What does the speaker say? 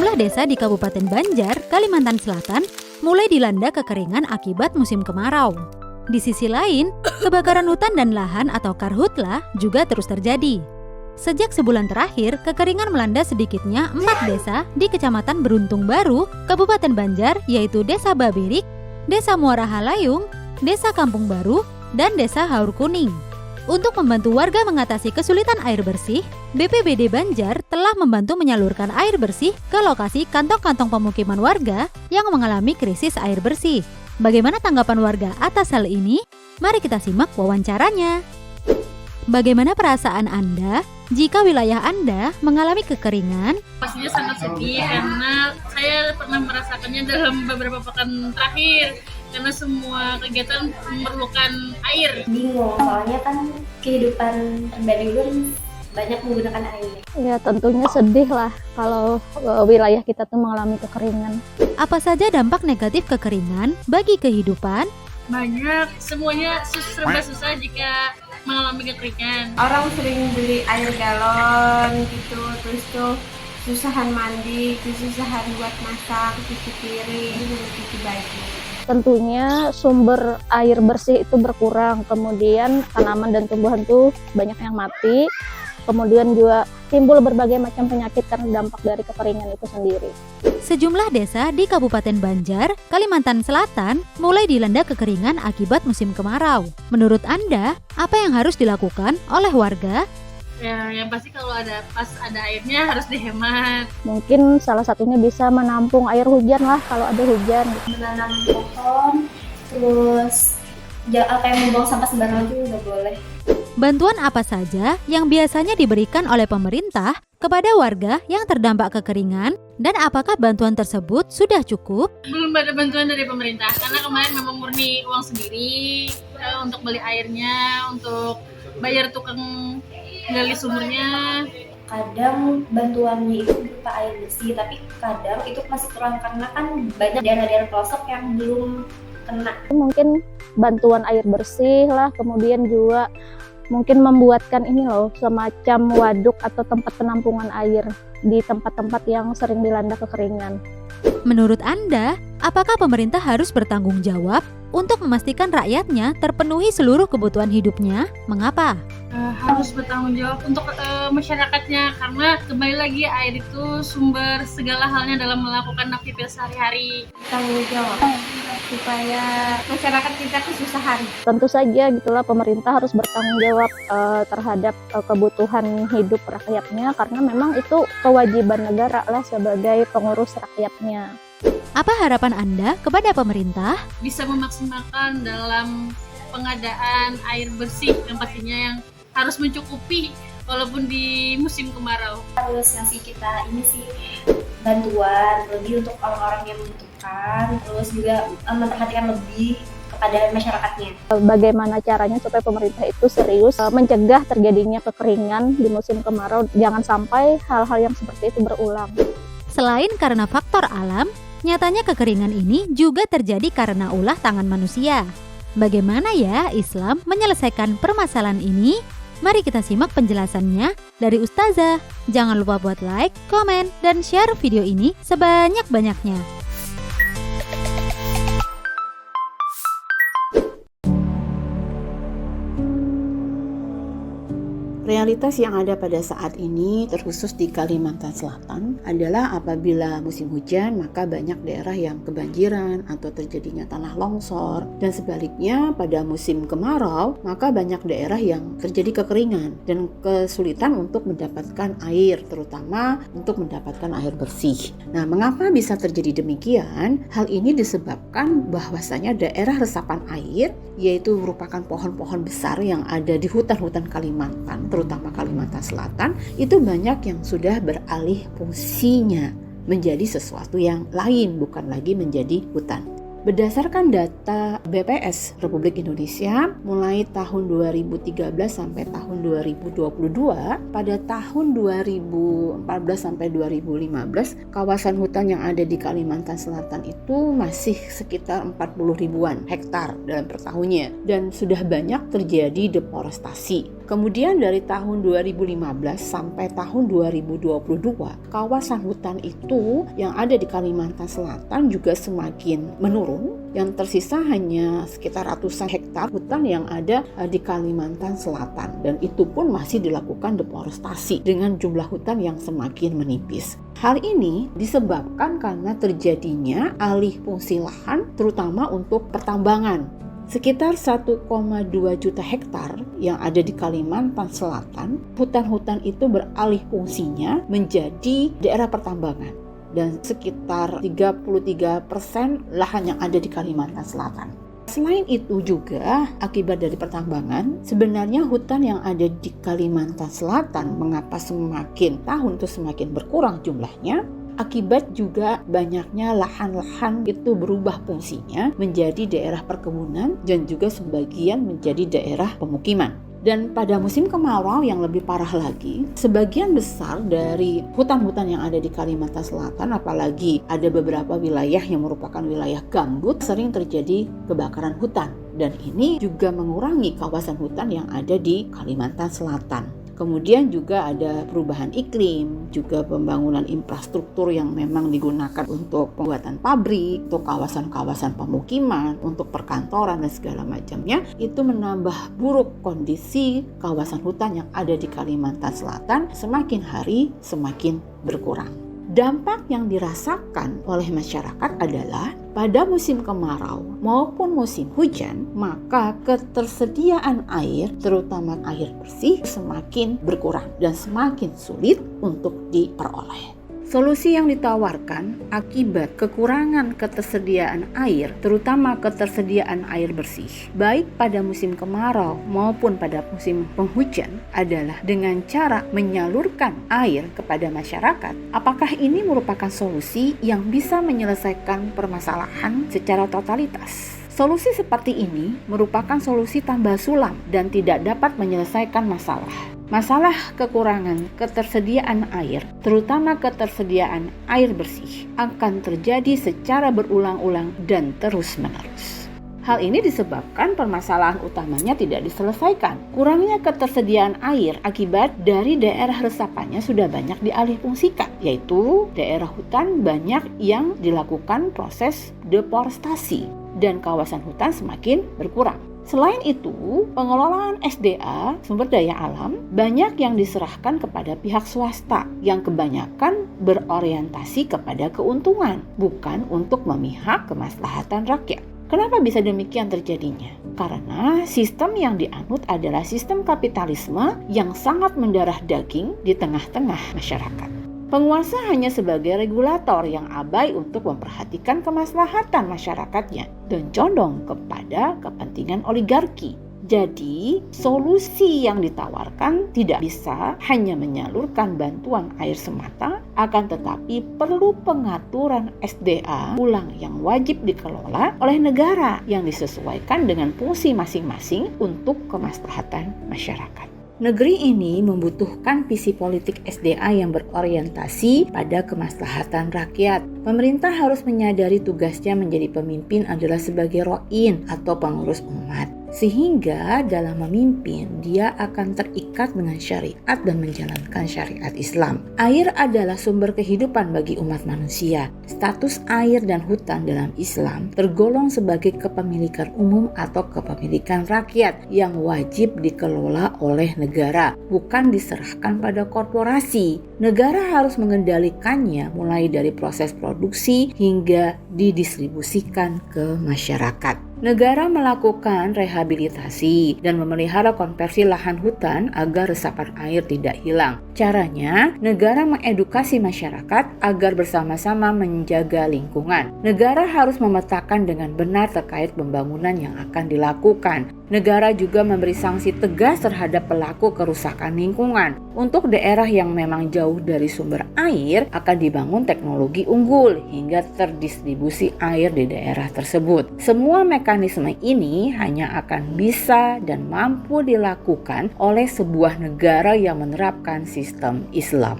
Sejumlah desa di Kabupaten Banjar, Kalimantan Selatan mulai dilanda kekeringan akibat musim kemarau. Di sisi lain, kebakaran hutan dan lahan atau karhutla juga terus terjadi. Sejak sebulan terakhir, kekeringan melanda sedikitnya 4 desa di Kecamatan Beruntung Baru, Kabupaten Banjar, yaitu Desa Babirik, Desa Muara Halayung, Desa Kampung Baru, dan Desa Haur Kuning. Untuk membantu warga mengatasi kesulitan air bersih, BPBD Banjar telah membantu menyalurkan air bersih ke lokasi kantong-kantong pemukiman warga yang mengalami krisis air bersih. Bagaimana tanggapan warga atas hal ini? Mari kita simak wawancaranya. Bagaimana perasaan Anda jika wilayah Anda mengalami kekeringan? Pastinya sangat sedih karena saya pernah merasakannya dalam beberapa pekan terakhir karena semua kegiatan memerlukan air. Bingung, soalnya kan kehidupan pribadi gue banyak menggunakan air. Ya tentunya sedih lah kalau wilayah kita tuh mengalami kekeringan. Apa saja dampak negatif kekeringan bagi kehidupan? Banyak, semuanya serba susah jika mengalami kekeringan. Orang sering beli air galon gitu, terus tuh susahan mandi, kesusahan buat masak, cuci piring, cuci baju. Tentunya sumber air bersih itu berkurang, kemudian tanaman dan tumbuhan tuh banyak yang mati, kemudian juga timbul berbagai macam penyakit karena dampak dari kekeringan itu sendiri. Sejumlah desa di Kabupaten Banjar, Kalimantan Selatan mulai dilanda kekeringan akibat musim kemarau. Menurut Anda, apa yang harus dilakukan oleh warga? Ya, yang pasti kalau pas ada airnya harus dihemat. Mungkin salah satunya bisa menampung air hujan lah kalau ada hujan. Menanam pohon, terus kayak membuang sampah sembarangan juga nggak boleh. Bantuan apa saja yang biasanya diberikan oleh pemerintah kepada warga yang terdampak kekeringan dan apakah bantuan tersebut sudah cukup? Belum ada bantuan dari pemerintah karena kemarin memang murni uang sendiri untuk beli airnya, untuk bayar tukang gali sumurnya. Kadang bantuannya itu berupa air bersih, tapi kadang itu masih kurang karena kan banyak daerah-daerah pelosok yang belum kena. Mungkin bantuan air bersih lah, kemudian juga mungkin membuatkan ini loh semacam waduk atau tempat penampungan air di tempat-tempat yang sering dilanda kekeringan. Menurut Anda, apakah pemerintah harus bertanggung jawab untuk memastikan rakyatnya terpenuhi seluruh kebutuhan hidupnya? Mengapa? Harus bertanggung jawab untuk masyarakatnya karena kembali lagi air itu sumber segala halnya dalam melakukan aktivitas sehari-hari. Tanggung jawab supaya masyarakat kita kesusahan. Tentu saja gitulah pemerintah harus bertanggung jawab terhadap kebutuhan hidup rakyatnya karena memang itu kewajiban negara lah sebagai pengurus rakyatnya. Apa harapan Anda kepada pemerintah? Bisa memaksimalkan dalam pengadaan air bersih yang pastinya yang harus mencukupi walaupun di musim kemarau. Harus ngasih kita ini sih bantuan lebih untuk orang-orang yang membutuhkan, terus juga memperhatikan lebih kepada masyarakatnya. Bagaimana caranya supaya pemerintah itu serius mencegah terjadinya kekeringan di musim kemarau, jangan sampai hal-hal yang seperti itu berulang. Selain karena faktor alam, nyatanya kekeringan ini juga terjadi karena ulah tangan manusia. Bagaimana ya Islam menyelesaikan permasalahan ini? Mari kita simak penjelasannya dari Ustazah. Jangan lupa buat like, komen, dan share video ini sebanyak-banyaknya. Realitas yang ada pada saat ini, terkhusus di Kalimantan Selatan, adalah apabila musim hujan, maka banyak daerah yang kebanjiran atau terjadinya tanah longsor. Dan sebaliknya, pada musim kemarau, maka banyak daerah yang terjadi kekeringan dan kesulitan untuk mendapatkan air, terutama untuk mendapatkan air bersih. Nah, mengapa bisa terjadi demikian? Hal ini disebabkan bahwasanya daerah resapan air, yaitu merupakan pohon-pohon besar yang ada di hutan-hutan Kalimantan, terutama Kalimantan Selatan, itu banyak yang sudah beralih fungsinya menjadi sesuatu yang lain, bukan lagi menjadi hutan. Berdasarkan data BPS Republik Indonesia, mulai tahun 2013 sampai tahun 2022, pada tahun 2014 sampai 2015, kawasan hutan yang ada di Kalimantan Selatan itu masih sekitar 40 ribuan hektar dalam per tahunnya, dan sudah banyak terjadi deforestasi. Kemudian dari tahun 2015 sampai tahun 2022, kawasan hutan itu yang ada di Kalimantan Selatan juga semakin menurun. Yang tersisa hanya sekitar ratusan hektar hutan yang ada di Kalimantan Selatan. Dan itu pun masih dilakukan deforestasi dengan jumlah hutan yang semakin menipis. Hal ini disebabkan karena terjadinya alih fungsi lahan terutama untuk pertambangan. Sekitar 1,2 juta hektar yang ada di Kalimantan Selatan, hutan-hutan itu beralih fungsinya menjadi daerah pertambangan. Dan sekitar 33% lahan yang ada di Kalimantan Selatan. Selain itu juga akibat dari pertambangan, sebenarnya hutan yang ada di Kalimantan Selatan mengapa semakin tahun itu semakin berkurang jumlahnya? Akibat juga banyaknya lahan-lahan itu berubah fungsinya menjadi daerah perkebunan dan juga sebagian menjadi daerah pemukiman. Dan pada musim kemarau yang lebih parah lagi, sebagian besar dari hutan-hutan yang ada di Kalimantan Selatan, apalagi ada beberapa wilayah yang merupakan wilayah gambut, sering terjadi kebakaran hutan. Dan ini juga mengurangi kawasan hutan yang ada di Kalimantan Selatan. Kemudian juga ada perubahan iklim, juga pembangunan infrastruktur yang memang digunakan untuk pembuatan pabrik, untuk kawasan-kawasan pemukiman, untuk perkantoran dan segala macamnya. Itu menambah buruk kondisi kawasan hutan yang ada di Kalimantan Selatan, semakin hari semakin berkurang. Dampak yang dirasakan oleh masyarakat adalah pada musim kemarau maupun musim hujan, maka ketersediaan air, terutama air bersih, semakin berkurang dan semakin sulit untuk diperoleh. Solusi yang ditawarkan akibat kekurangan ketersediaan air, terutama ketersediaan air bersih, baik pada musim kemarau maupun pada musim penghujan, adalah dengan cara menyalurkan air kepada masyarakat. Apakah ini merupakan solusi yang bisa menyelesaikan permasalahan secara totalitas? Solusi seperti ini merupakan solusi tambah sulam dan tidak dapat menyelesaikan masalah. Masalah kekurangan ketersediaan air, terutama ketersediaan air bersih, akan terjadi secara berulang-ulang dan terus-menerus. Hal ini disebabkan permasalahan utamanya tidak diselesaikan. Kurangnya ketersediaan air akibat dari daerah resapannya sudah banyak dialihfungsikan, yaitu daerah hutan banyak yang dilakukan proses deforestasi dan kawasan hutan semakin berkurang. Selain itu, pengelolaan SDA, sumber daya alam, banyak yang diserahkan kepada pihak swasta yang kebanyakan berorientasi kepada keuntungan, bukan untuk memihak kemaslahatan rakyat. Kenapa bisa demikian terjadinya? Karena sistem yang dianut adalah sistem kapitalisme yang sangat mendarah daging di tengah-tengah masyarakat. Penguasa hanya sebagai regulator yang abai untuk memperhatikan kemaslahatan masyarakatnya dan condong kepada kepentingan oligarki. Jadi, solusi yang ditawarkan tidak bisa hanya menyalurkan bantuan air semata, akan tetapi perlu pengaturan SDA ulang yang wajib dikelola oleh negara yang disesuaikan dengan fungsi masing-masing untuk kemaslahatan masyarakat. Negeri ini membutuhkan visi politik SDA yang berorientasi pada kemaslahatan rakyat. Pemerintah harus menyadari tugasnya menjadi pemimpin adalah sebagai ro'in atau pengurus umat. Sehingga dalam memimpin, dia akan terikat dengan syariat dan menjalankan syariat Islam. Air adalah sumber kehidupan bagi umat manusia. Status air dan hutan dalam Islam tergolong sebagai kepemilikan umum atau kepemilikan rakyat yang wajib dikelola oleh negara, bukan diserahkan pada korporasi. Negara harus mengendalikannya mulai dari proses produksi hingga didistribusikan ke masyarakat. Negara melakukan rehabilitasi dan memelihara konversi lahan hutan agar resapan air tidak hilang. Caranya, negara mengedukasi masyarakat agar bersama-sama menjaga lingkungan. Negara harus memetakan dengan benar terkait pembangunan yang akan dilakukan. Negara juga memberi sanksi tegas terhadap pelaku kerusakan lingkungan. Untuk daerah yang memang jauh dari sumber air, akan dibangun teknologi unggul hingga terdistribusi air di daerah tersebut. Semua mekanisme ini hanya akan bisa dan mampu dilakukan oleh sebuah negara yang menerapkan sistem Islam.